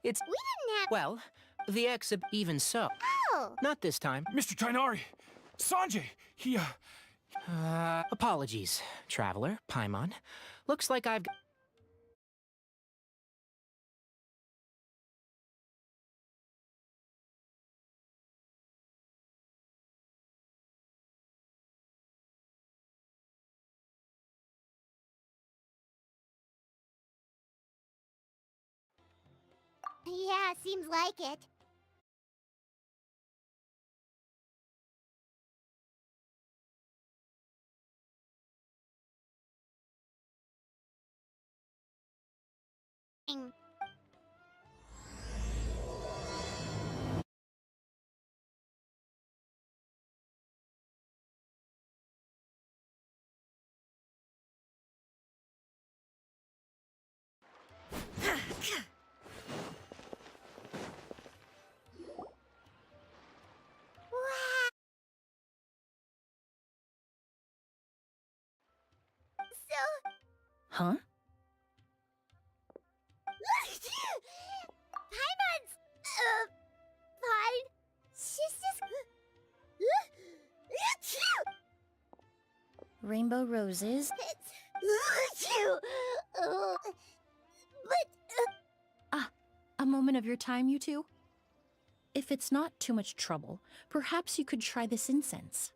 It's... We didn't have... Well, the exhibit... Even so. Oh! Not this time. Mr. Tainari! Sanjay! He, Apologies, Traveler, Paimon. Looks like I've... Yeah, seems like it. Mm. Wow. So... Huh? Paimon's... fine. She's just... Rainbow roses. But... A moment of your time, you two? If it's not too much trouble, perhaps you could try this incense.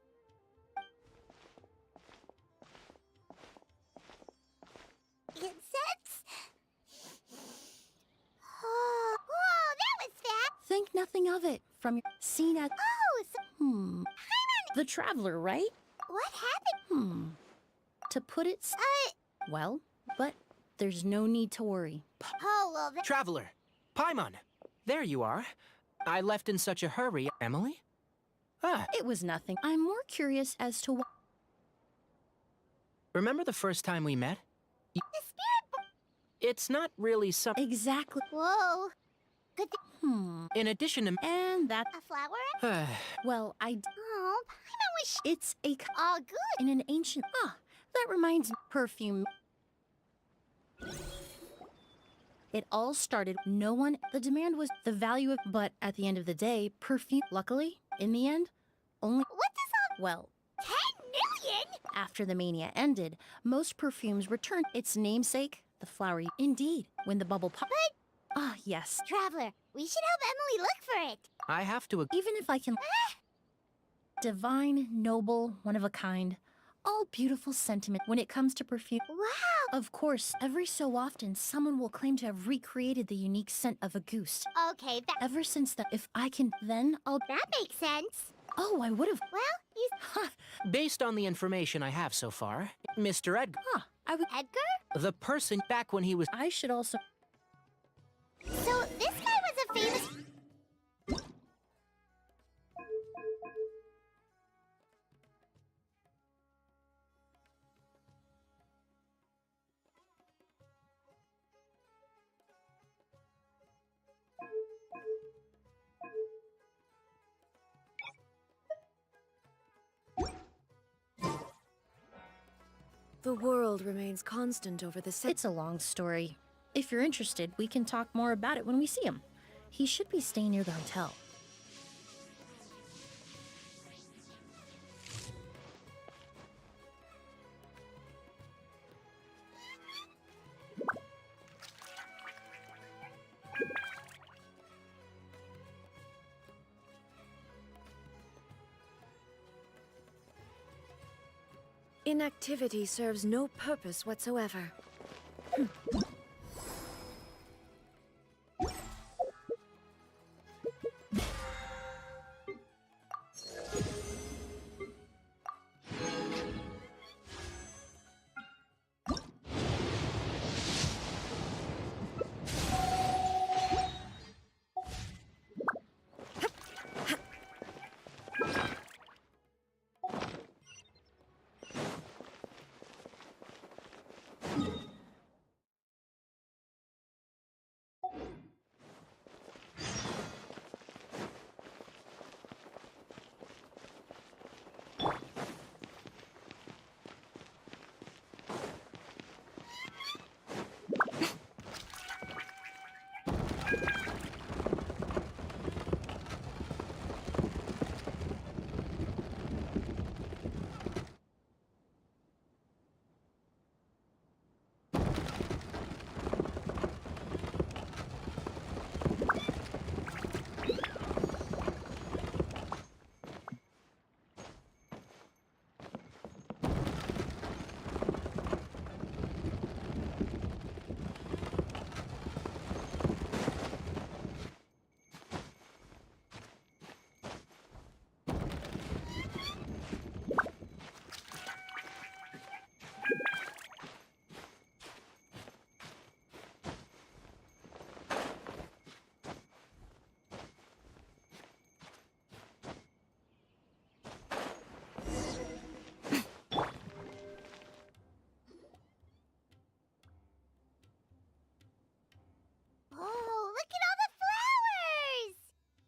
Incense? Oh, whoa, that was fast! Think nothing of it from your scene at... Oh, so... The Traveler, right? What happened? To put it... Well, but there's no need to worry. Oh, well, that... Traveler, Paimon, there you are. I left in such a hurry. Emily? Ah, It was nothing. I'm more curious as to what... remember the first time we met? The spirit... It's not really some... Exactly. Whoa. Good thing... In addition to... And that... A flower? Well, Oh, Paimon was... It's a... All good. In an ancient... that reminds me... Perfume... It all started... No one... The demand was the value of... But at the end of the day, perfume... Luckily, in the end, only... What does all... Well, 10 million? after the mania ended, most perfumes returned its namesake, the flowery... Indeed, when the bubble popped... Yes. Traveler, we should help Emily look for it. I have to... Even if I can... Divine, noble, one of a kind. All beautiful sentiment when it comes to perfume. Wow. Of course, every so often, someone will claim to have recreated the unique scent of a goose. Okay, that... Ever since that, if I can, then I'll... That makes sense. Oh, I would have... Well, you... Based on the information I have so far, Mr. Edgar, I would... Edgar? the person back when he was... I should also... So, this guy was a famous... The world remains constant over the It's a long story. If you're interested, we can talk more about it when we see him. He should be staying near the hotel. Inactivity serves no purpose whatsoever.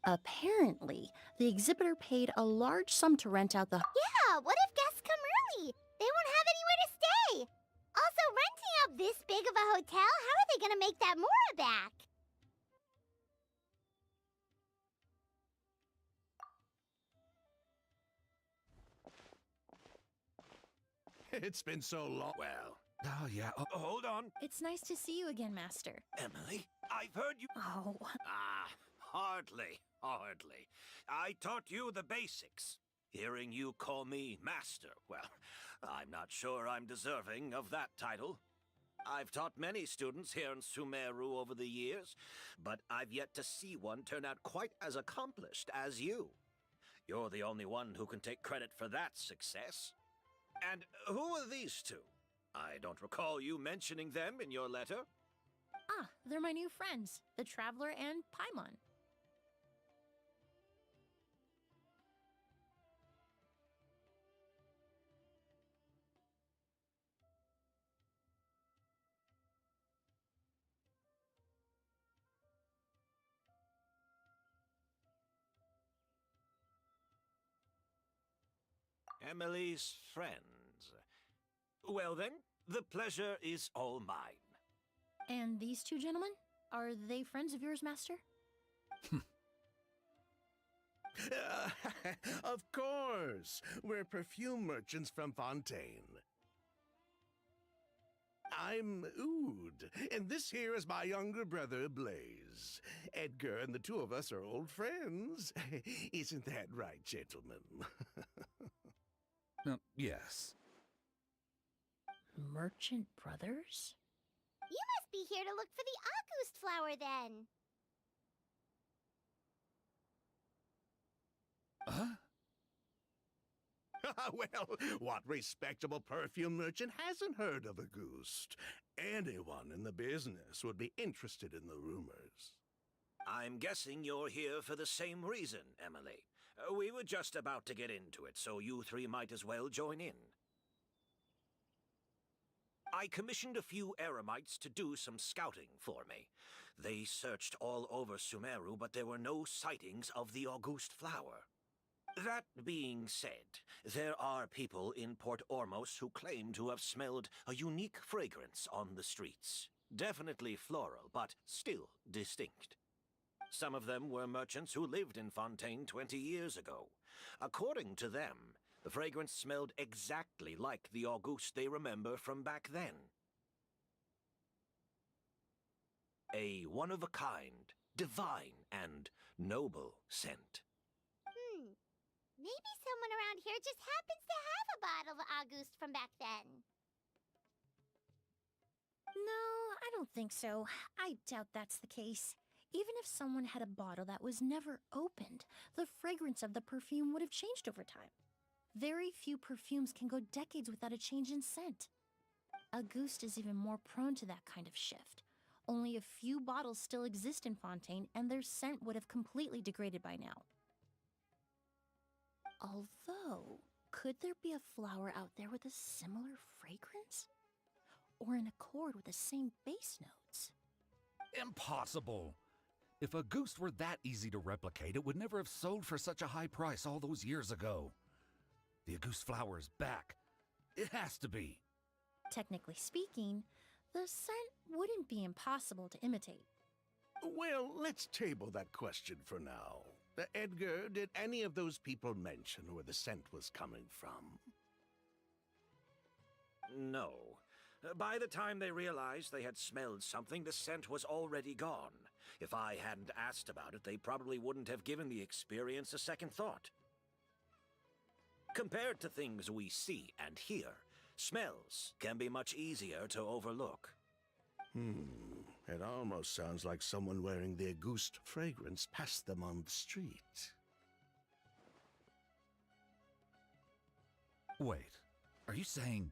Apparently, the exhibitor paid a large sum to rent out the. Yeah, what if guests come early? They won't have anywhere to stay. Also, renting out this big of a hotel, how are they gonna make that Mora back? It's been so long. Well, oh yeah. Oh, hold on. It's nice to see you again, Master. Emily, I've heard you. Oh, Hardly. I taught you the basics. Hearing you call me Master, well, I'm not sure I'm deserving of that title. I've taught many students here in Sumeru over the years, but I've yet to see one turn out quite as accomplished as you. You're the only one who can take credit for that success. And who are these two? I don't recall you mentioning them in your letter. they're my new friends, the Traveler and Paimon. Emily's friends. Well then, the pleasure is all mine. And these two gentlemen? Are they friends of yours, Master? Of course. We're perfume merchants from Fontaine. I'm Oud, and this here is my younger brother, Blaze. Edgar and the two of us are old friends. Isn't that right, gentlemen? Yes. Merchant brothers? You must be here to look for the August flower then. Huh? Well, what respectable perfume merchant hasn't heard of a goose? Anyone in the business would be interested in the rumors. I'm guessing you're here for the same reason, Emily. We were just about to get into it, so you three might as well join in. I commissioned a few Eremites to do some scouting for me. They searched all over Sumeru, but there were no sightings of the August flower. That being said, there are people in Port Ormos who claim to have smelled a unique fragrance on the streets. Definitely floral, but still distinct. Some of them were merchants who lived in Fontaine 20 years ago. According to them, the fragrance smelled exactly like the August they remember from back then. A one-of-a-kind, divine, and noble scent. Maybe someone around here just happens to have a bottle of August from back then. No, I don't think so. I doubt that's the case. Even if someone had a bottle that was never opened, the fragrance of the perfume would have changed over time. Very few perfumes can go decades without a change in scent. Auguste is even more prone to that kind of shift. Only a few bottles still exist in Fontaine, and their scent would have completely degraded by now. Although, could there be a flower out there with a similar fragrance? Or in accord with the same base notes? Impossible! If a goose were that easy to replicate, it would never have sold for such a high price all those years ago. The Auguste flower is back. It has to be. Technically speaking, the scent wouldn't be impossible to imitate. Well, let's table that question for now. Edgar, did any of those people mention where the scent was coming from? No. By the time they realized they had smelled something, the scent was already gone. If I hadn't asked about it, they probably wouldn't have given the experience a second thought. Compared to things we see and hear, smells can be much easier to overlook. It almost sounds like someone wearing the Auguste fragrance passed them on the street. Wait, are you saying...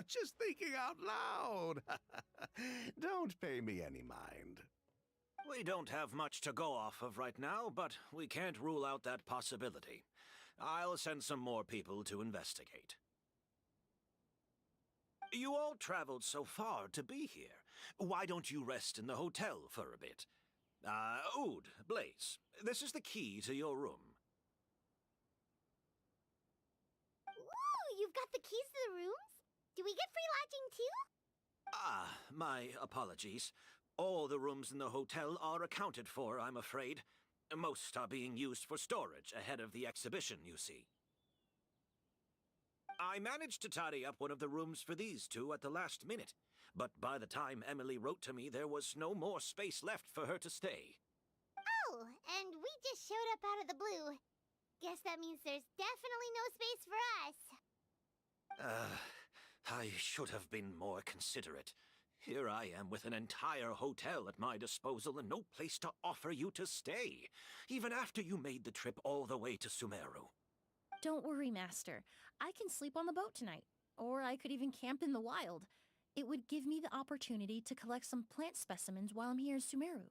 Just thinking out loud. Don't pay me any mind. We don't have much to go off of right now, but we can't rule out that possibility. I'll send some more people to investigate. You all traveled so far to be here. Why don't you rest in the hotel for a bit? Ood, Blaze, this is the key to your room. Ooh, you've got the keys to the rooms? Do we get free lodging too? My apologies. All the rooms in the hotel are accounted for, I'm afraid. Most are being used for storage ahead of the exhibition, you see. I managed to tidy up one of the rooms for these two at the last minute, but by the time Emily wrote to me, there was no more space left for her to stay. Oh, and we just showed up out of the blue. Guess that means there's definitely no space for us. I should have been more considerate. Here I am with an entire hotel at my disposal and no place to offer you to stay, even after you made the trip all the way to Sumeru. Don't worry, Master. I can sleep on the boat tonight, or I could even camp in the wild. It would give me the opportunity to collect some plant specimens while I'm here in Sumeru.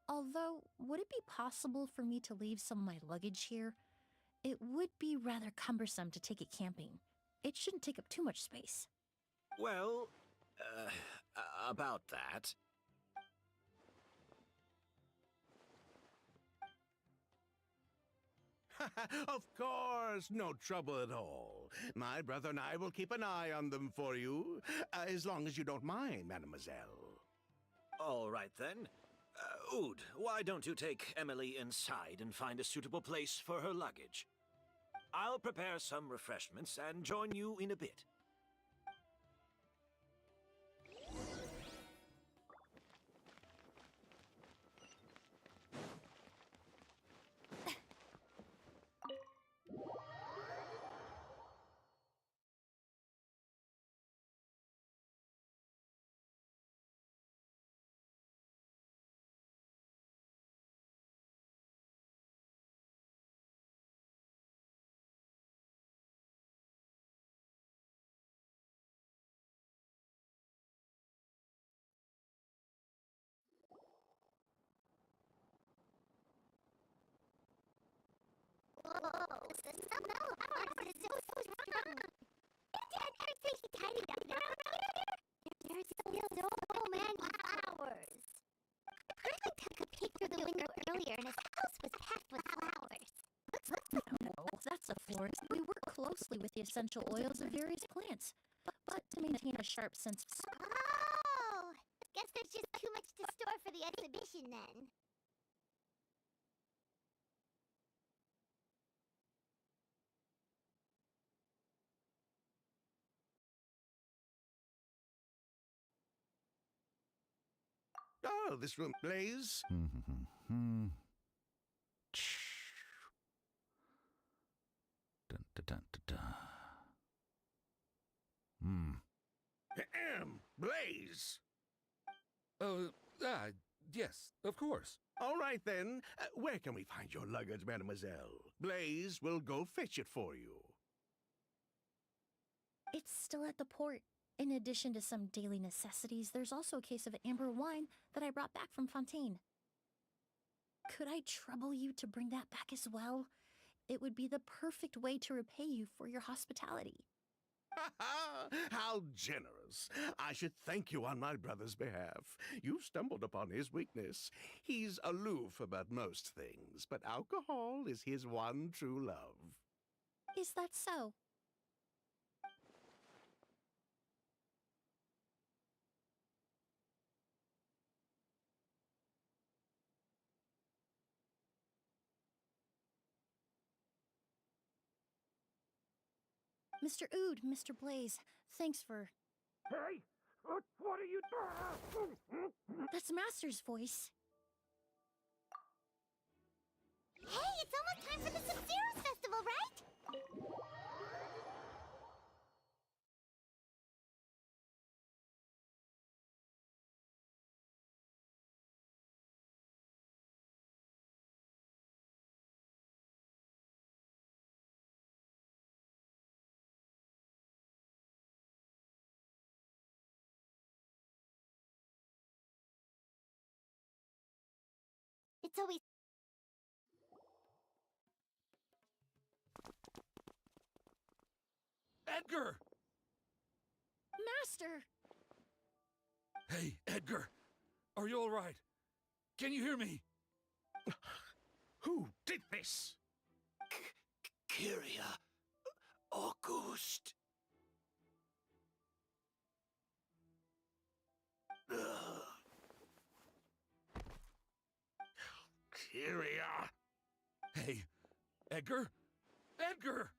Although, would it be possible for me to leave some of my luggage here? It would be rather cumbersome to take it camping. It shouldn't take up too much space. Well, about that. Of course, no trouble at all. My brother and I will keep an eye on them for you, as long as you don't mind, mademoiselle. All right, then. Ood, why don't you take Emily inside and find a suitable place for her luggage? I'll prepare some refreshments and join you in a bit. Whoa, the snow powers is so strong. Dad, everything he tidied up around here. There's still so many flowers. I took a peek through the window earlier and his house was packed with flowers. No, that's a florist. We work closely with the essential oils of various plants, but to maintain a sharp sense of Oh, guess there's just too much to store for the exhibition then. Oh, this room, Blaze. Dun, dun, dun, dun, dun. Blaze. Yes, of course. All right, then. Where can we find your luggage, mademoiselle? Blaze will go fetch it for you. It's still at the port. In addition to some daily necessities, there's also a case of amber wine that I brought back from Fontaine. Could I trouble you to bring that back as well? It would be the perfect way to repay you for your hospitality. How generous. I should thank you on my brother's behalf. You stumbled upon his weakness. He's aloof about most things, but alcohol is his one true love. Is that so? Mr. Ood, Mr. Blaze, thanks for... Hey! What are you doing? That's Master's voice. Hey, it's almost time for the Sub-Zero's festival, right? It's always... Edgar! Master! Hey, Edgar! Are you all right? Can you hear me? Who did this? Kyria. August. Kyria. Hey, Edgar? Edgar!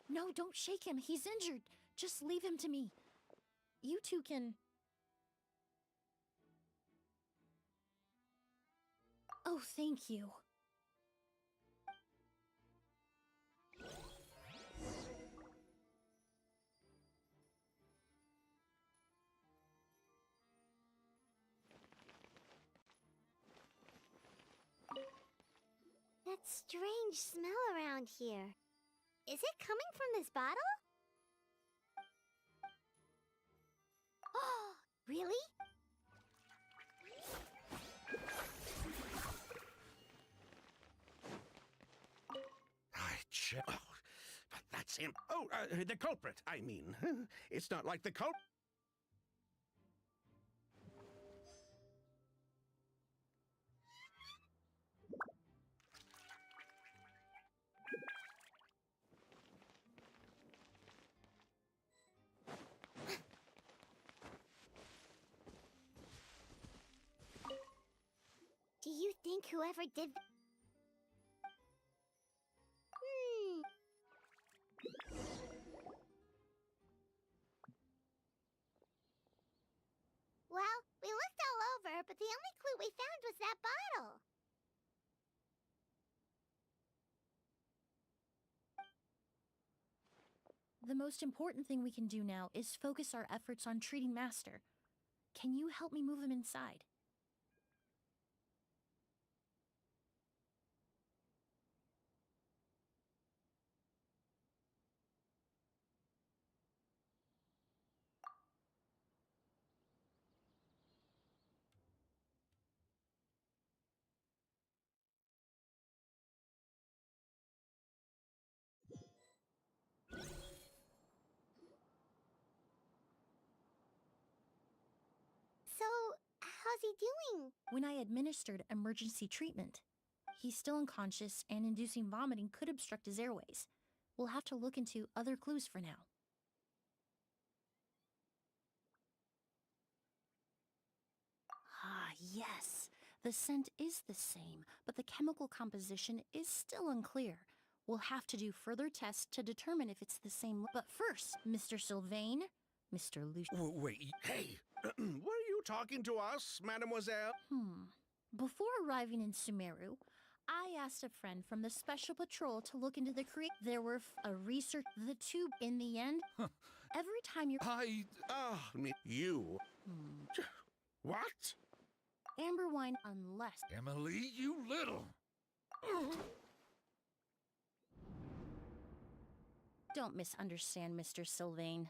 No, don't shake him. He's injured. Just leave him to me. You two can... Oh, thank you. That strange smell around here. Is it coming from this bottle? Oh, really? Oh, but that's him. Oh, the culprit, I mean. It's not like the culprit. Do you think whoever did... Well, we looked all over, but the only clue we found was that bottle. The most important thing we can do now is focus our efforts on treating Master. Can you help me move him inside? So, how's he doing? When I administered emergency treatment, he's still unconscious and inducing vomiting could obstruct his airways. We'll have to look into other clues for now. Ah, yes. The scent is the same, but the chemical composition is still unclear. We'll have to do further tests to determine if it's the same. But first, Mr. Sylvain, Mr. Lucian. Wait, Hey, were you talking to us, mademoiselle? Before arriving in Sumeru, I asked a friend from the Special Patrol to look into the creek. There were a research, the tube. In the end, every time you're Ah, you. What? amber wine, unless Emily, you little... don't misunderstand, Mr. Sylvain.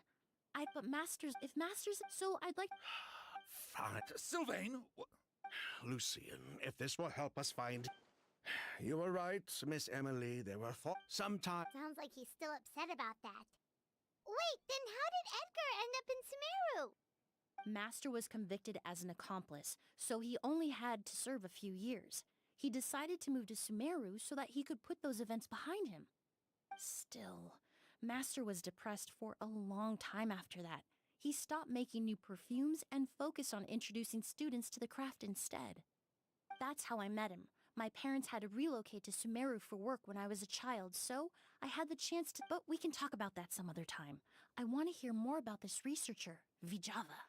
But Masters, if Masters, so I'd like. Fine. Sylvain! Lucian, if this will help us find... You were right, Miss Emily. There were sometime... Sounds like he's still upset about that. Wait, then how did Edgar end up in Sumeru? Master was convicted as an accomplice, so he only had to serve a few years. He decided to move to Sumeru so that he could put those events behind him. Still, Master was depressed for a long time after that. He stopped making new perfumes and focused on introducing students to the craft instead. That's how I met him. My parents had to relocate to Sumeru for work when I was a child, so I had the chance to... But we can talk about that some other time. I want to hear more about this researcher, Vijava.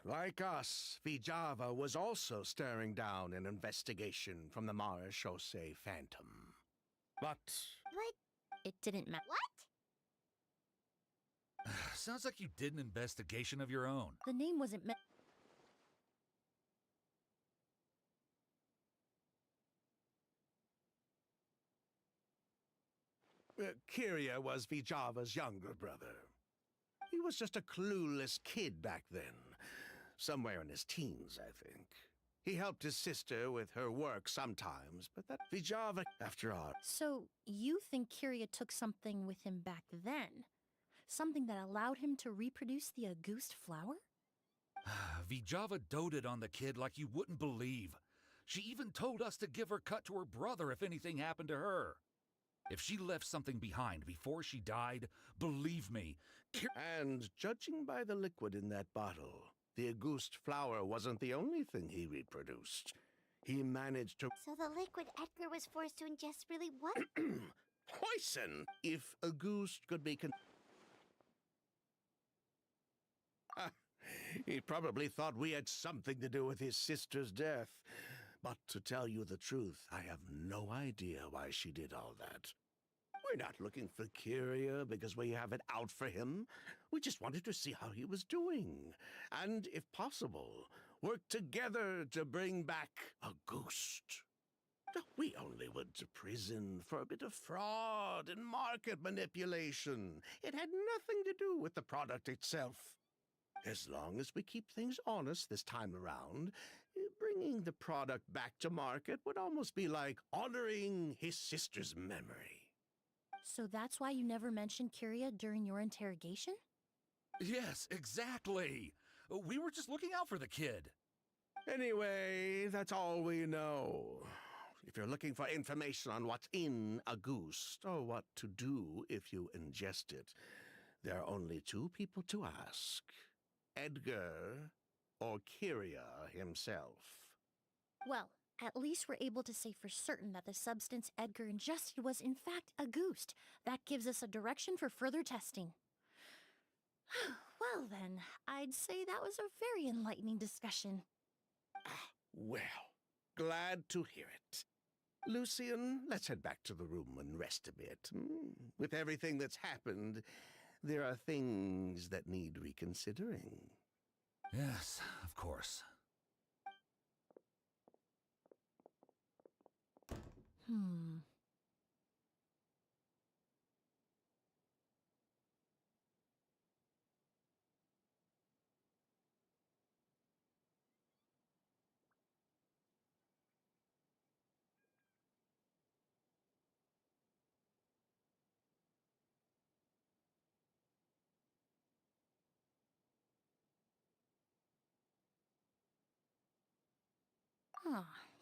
Like us, Vijava was also staring down an investigation from the Marechaussee Phantom. But... But It didn't matter. what? Sounds like you did an investigation of your own. The name wasn't meant... Kyria was Vijava's younger brother. He was just a clueless kid back then. Somewhere in his teens, I think. He helped his sister with her work sometimes, but that Vijava, after all. So, you think Kyria took something with him back then? Something that allowed him to reproduce the Auguste flower? Vijava doted on the kid like you wouldn't believe. She even told us to give her cut to her brother if anything happened to her. If she left something behind before she died, believe me, And judging by the liquid in that bottle, the Auguste flower wasn't the only thing he reproduced. He managed to So the liquid Edgar was forced to ingest really was poison. If Auguste could be he probably thought we had something to do with his sister's death. But to tell you the truth, I have no idea why she did all that. We're not looking for Kyria because we have it out for him. We just wanted to see how he was doing. And, if possible, work together to bring back Auguste. We only went to prison for a bit of fraud and market manipulation. It had nothing to do with the product itself. As long as we keep things honest this time around, bringing the product back to market would almost be like honoring his sister's memory. So that's why you never mentioned Kyria during your interrogation? yes, exactly. We were just looking out for the kid. Anyway, that's all we know. If you're looking for information on what's in Auguste, or what to do if you ingest it, there are only two people to ask. Edgar or Kyria himself. Well, at least we're able to say for certain that the substance Edgar ingested was in fact Auguste. That gives us a direction for further testing. Well then, I'd say that was a very enlightening discussion. Well, glad to hear it. Lucian, let's head back to the room and rest a bit. With everything that's happened, there are things that need reconsidering. Yes, of course.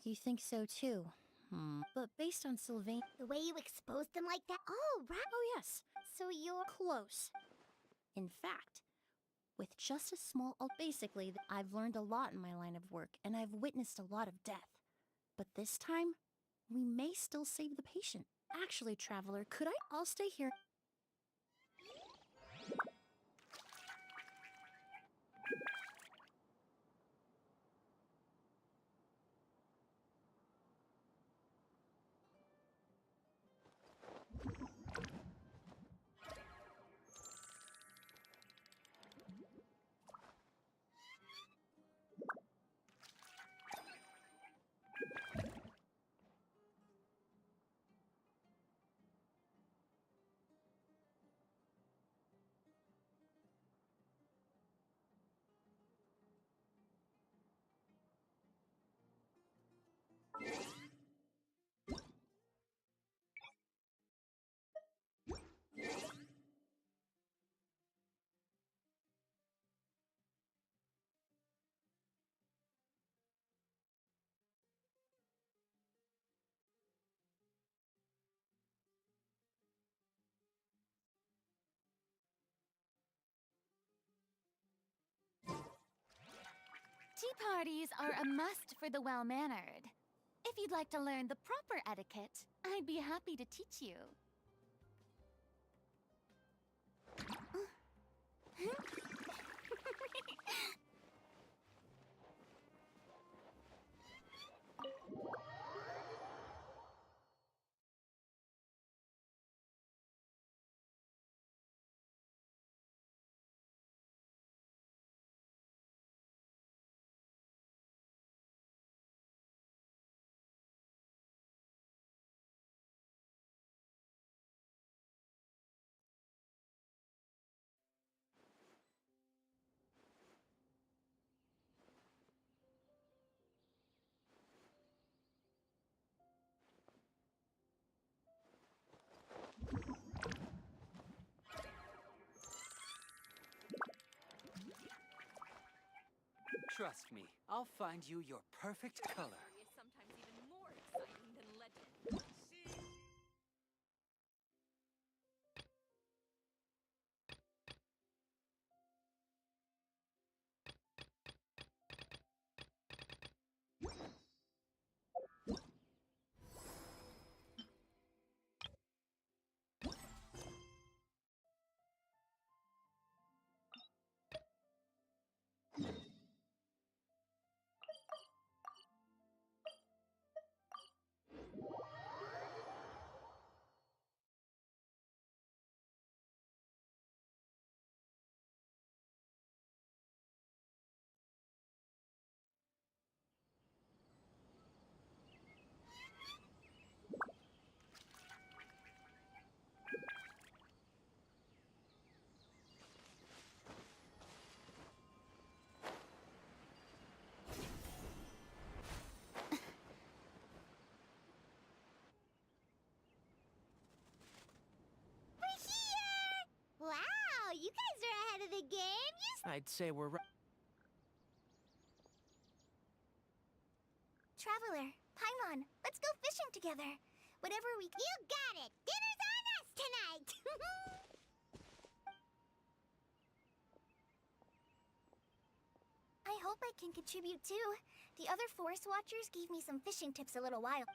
You think so too? But based on Sylvain... the way you exposed them like that. Oh, right. Oh yes, So you're close. In fact, with just a small... basically, I've learned a lot in my line of work, and I've witnessed a lot of death. But this time, we may still save the patient. Actually, Traveler, could I... I'll stay here. Tea parties are a must for the well-mannered. If you'd like to learn the proper etiquette, I'd be happy to teach you. Trust me, I'll find you your perfect color. Is sometimes even more exciting than legend. Wow, you guys are ahead of the game. I'd say we're Traveler, Paimon, let's go fishing together. Whatever we... You got it! Dinner's on us tonight! I hope I can contribute too. The other Forest Watchers gave me some fishing tips a little while.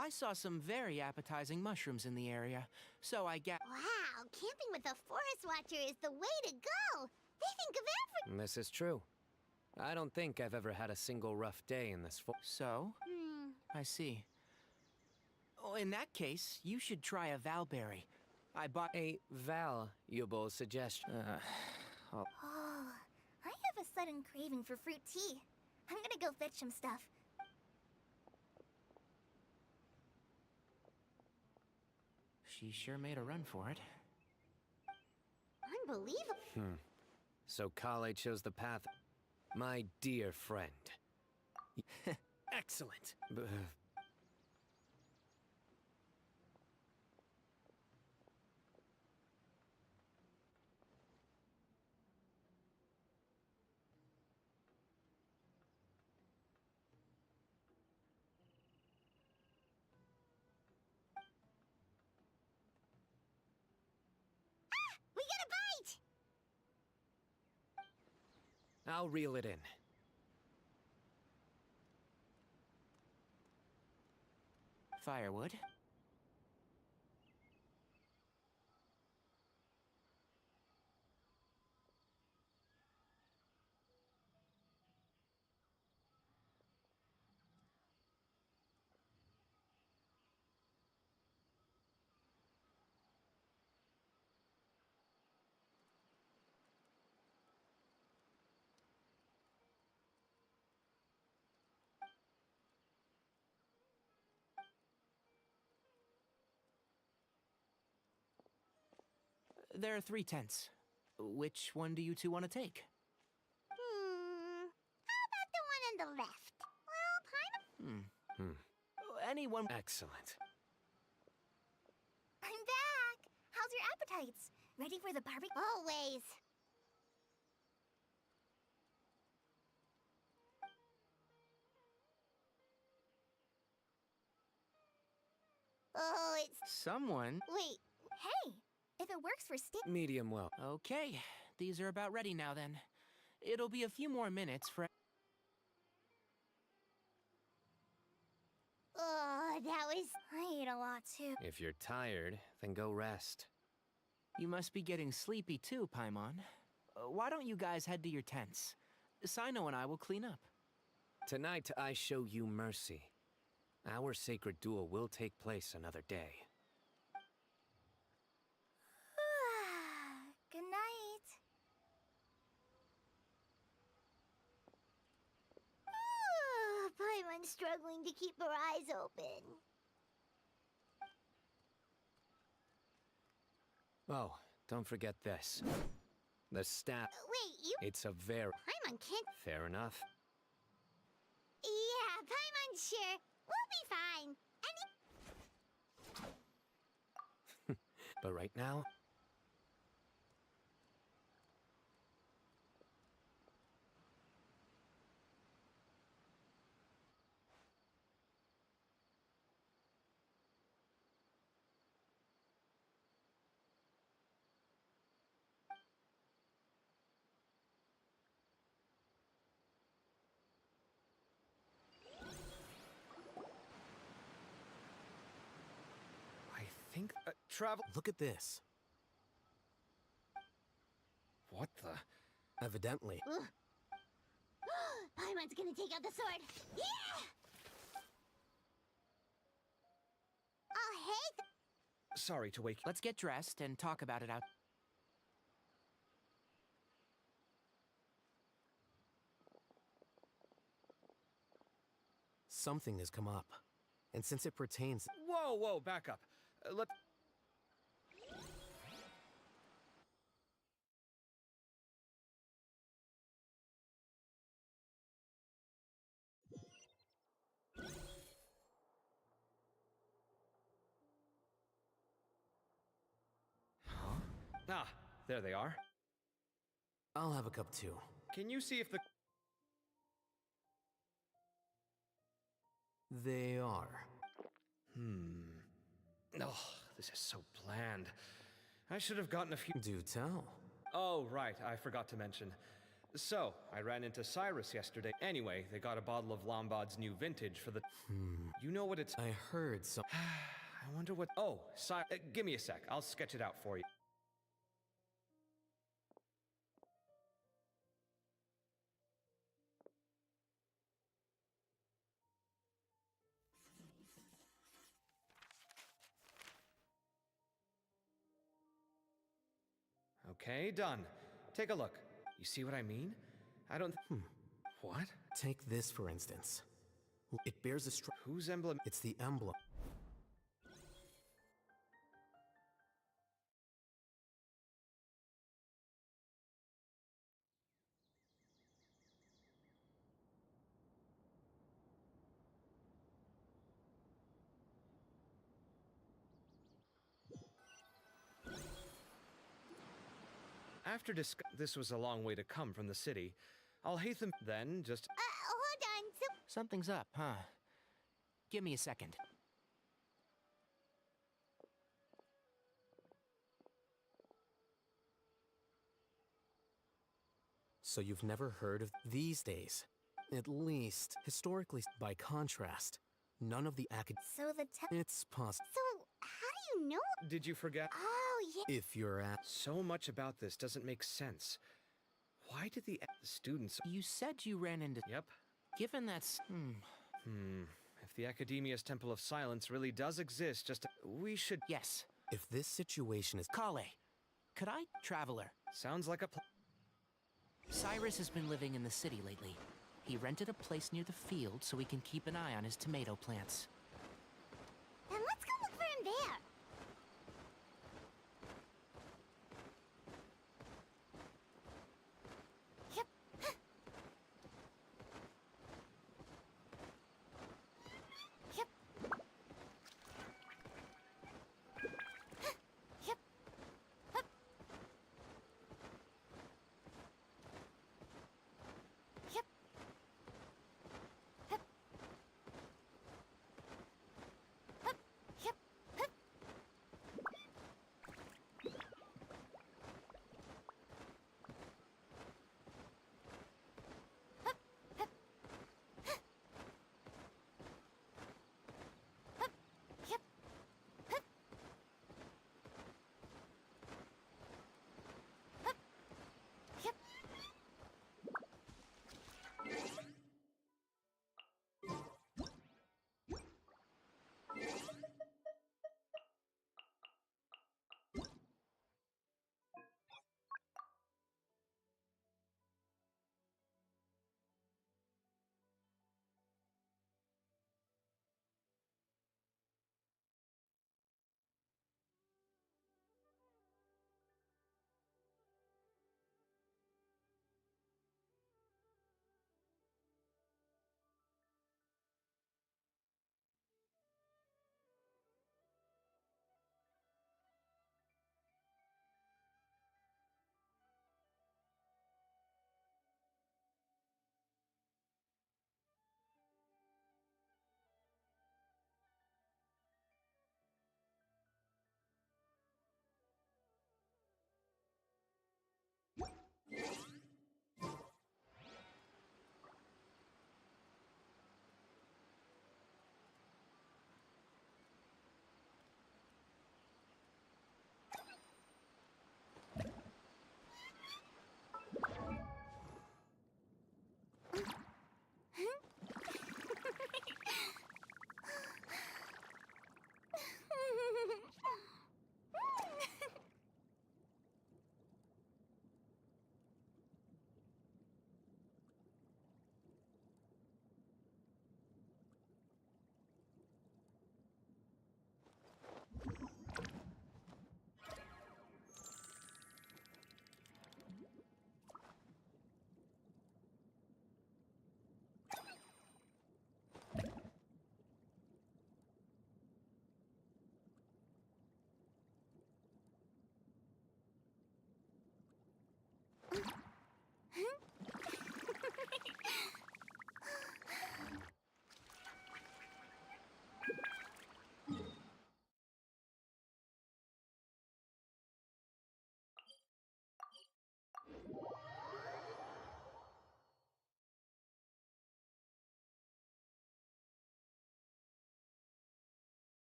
I saw some very appetizing mushrooms in the area, so I get. Wow, camping with a Forest Watcher is the way to go! They think of everything! This is true. I don't think I've ever had a single rough day in this So? I see. Oh, in that case, you should try a Valberry. I bought a valuable suggestion. Oh, I have a sudden craving for fruit tea. I'm gonna go fetch some stuff. She sure made a run for it. Unbelievable. So Kale chose the path. My dear friend. Excellent. We got a bite! I'll reel it in. Firewood. There are 3 tents. Which one do you two want to take? How about the one on the left? Well, Anyone. Excellent. I'm back! How's your appetites? Ready for the barbecue? Always! Oh, it's... Someone. Wait, hey! If it works for steak... Medium well. Okay, these are about ready now then. It'll be a few more minutes for. Oh, that was... I ate a lot too. If you're tired, then go rest. You must be getting sleepy too, Paimon. Why don't you guys head to your tents? Sino and I will clean up. Tonight I show you mercy. Our sacred duel will take place another day. Good night. Paimon's struggling to keep her eyes open. Oh, don't forget this. The staff. Wait, you... It's a very... Paimon can't... Fair enough. Yeah, Paimon's sure. We'll be fine. But right now, think travel. Look at this. What the? Evidently. Paimon's gonna take out the sword. Yeah! Oh, hey! Sorry to wake. Let's get dressed and talk about it out. Something has come up. And since it pertains... Whoa, whoa, back up. Let. Ah, there they are. I'll have a cup too. Can you see if the... They are. Oh, this is so bland. I should have gotten a few... Do tell. Oh, right, I forgot to mention. So, I ran into Cyrus yesterday. Anyway, they got a bottle of Lombard's new vintage for the... You know what it's... I heard some... I wonder what... Oh, give me a sec. I'll sketch it out for you. Okay, done. Take a look. You see what I mean? I don't... What? Take this, for instance. It bears a Whose emblem? It's the emblem. After this was a long way to come from the city. I'll hasten then, just... Hold on. Something's up, huh? Give me a second. So you've never heard of these days? At least, historically, by contrast, none of the So the It's possible. So, how do you know? Did you forget? Oh, yeah. If you're at... So much about this doesn't make sense. Why did the students... You said you ran into... Yep. Given that's... If the Academia's Temple of Silence really does exist, we should... Yes. If this situation is... Kale. Could I... Traveler. Sounds like a Cyrus has been living in the city lately. He rented a place near the field so he can keep an eye on his tomato plants. Then let's go look for him there. Yep. Yep. Yep. Hup. Yep. Hup.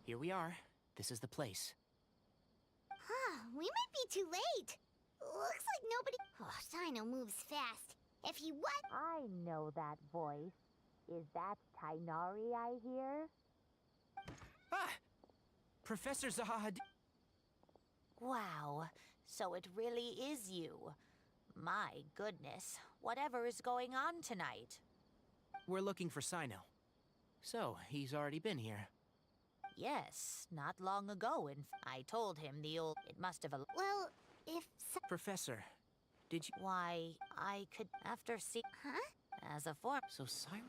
Here we are. This is the place. We might be too late. Looks like nobody... Oh, Sino moves fast. If he what? I know that voice. Is that Tainari I hear? Ah! Professor Zahahad... Wow, so it really is you. My goodness, whatever is going on tonight? We're looking for Sino. So, he's already been here. Yes, not long ago, I told him the old... It must have... Well, if... Professor, did you... Why, I could... After see... Huh? As a form... So Sino...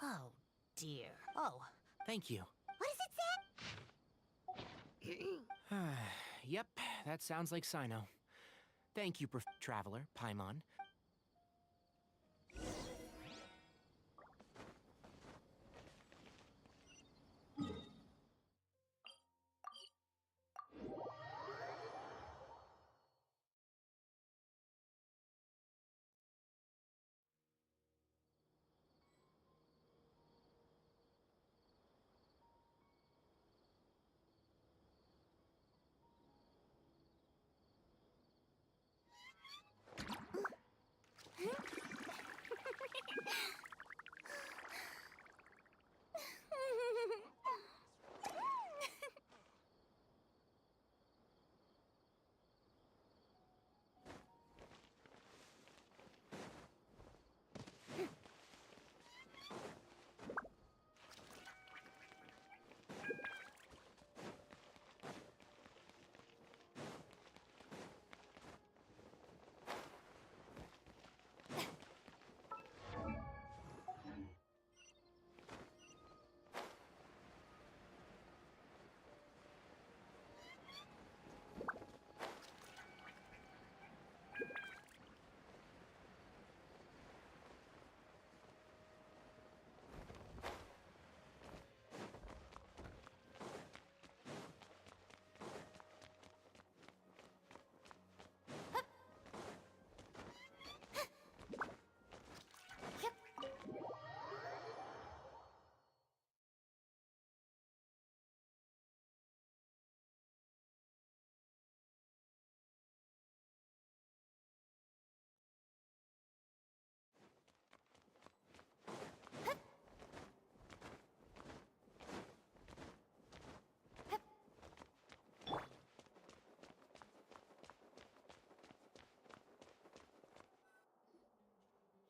Oh, dear. Oh. What Thank you. does it say? Yep, that sounds like Sino. Thank you, Traveler, Paimon.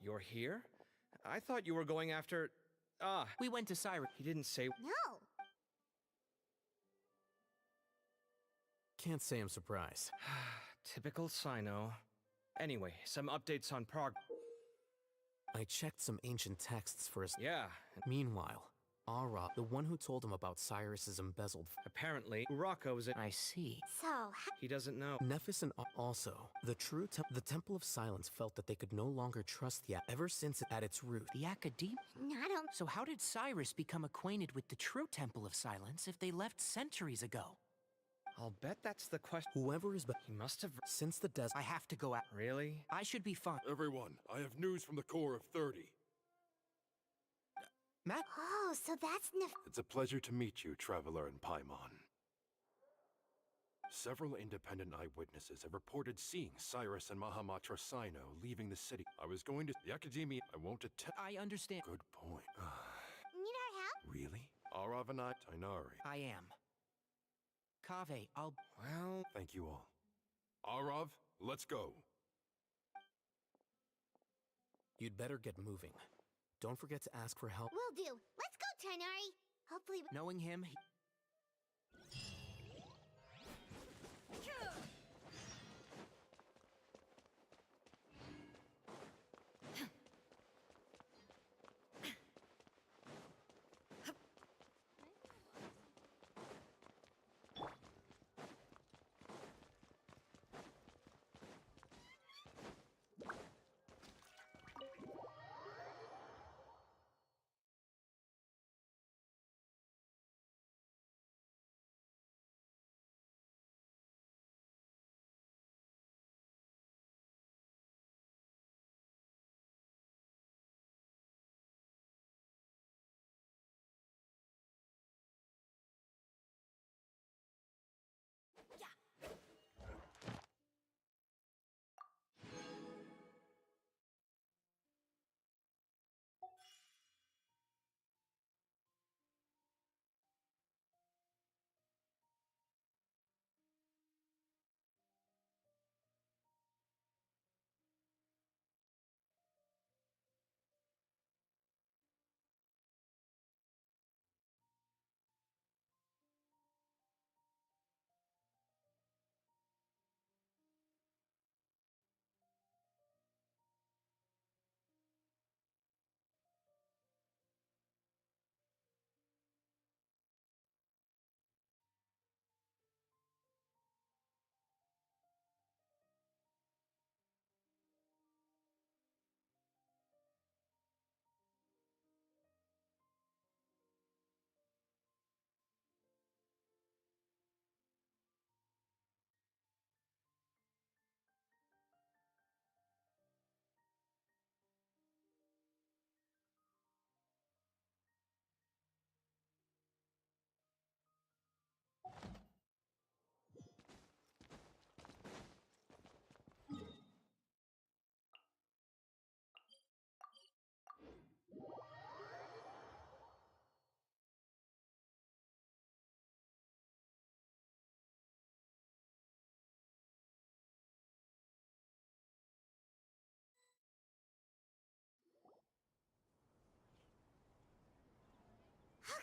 You're here? I thought you were going after... Ah. We went to Cyrus. He didn't say... No. Can't say I'm surprised. Typical Sino. Anyway, some updates on prog... I checked some ancient texts for us. Yeah. Meanwhile, Ara, the one who told him about Cyrus's embezzled... Apparently, Uraka was... I see. So... He doesn't know. Nephis and also, the Temple of Silence felt that they could no longer trust the ever since it at its root. The Academe? I don't... So how did Cyrus become acquainted with the true Temple of Silence if they left centuries ago? I'll bet that's the question. Whoever is... He must have... Since the desert... I have to go out. Really? I should be fine. Everyone, I have news from the core of 30. Matt? Oh, so that's It's a pleasure to meet you, Traveler and Paimon. Several independent eyewitnesses have reported seeing Cyrus and Mahamatra Sino leaving the city. I was going to the Academy. I won't attend. I understand. Good point. Need our help? Really? Aravanite Tainari. I am. Kaveh, I'll... Well... Thank you all. Arav, let's go. You'd better get moving. Don't forget to ask for help. Will do. Let's go, Tainari. Hopefully... Knowing him,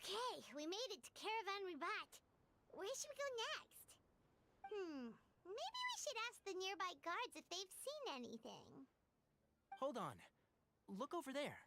Okay, we made it to Caravan Ribat. Where should we go next? Maybe we should ask the nearby guards if they've seen anything. Hold on. Look over there.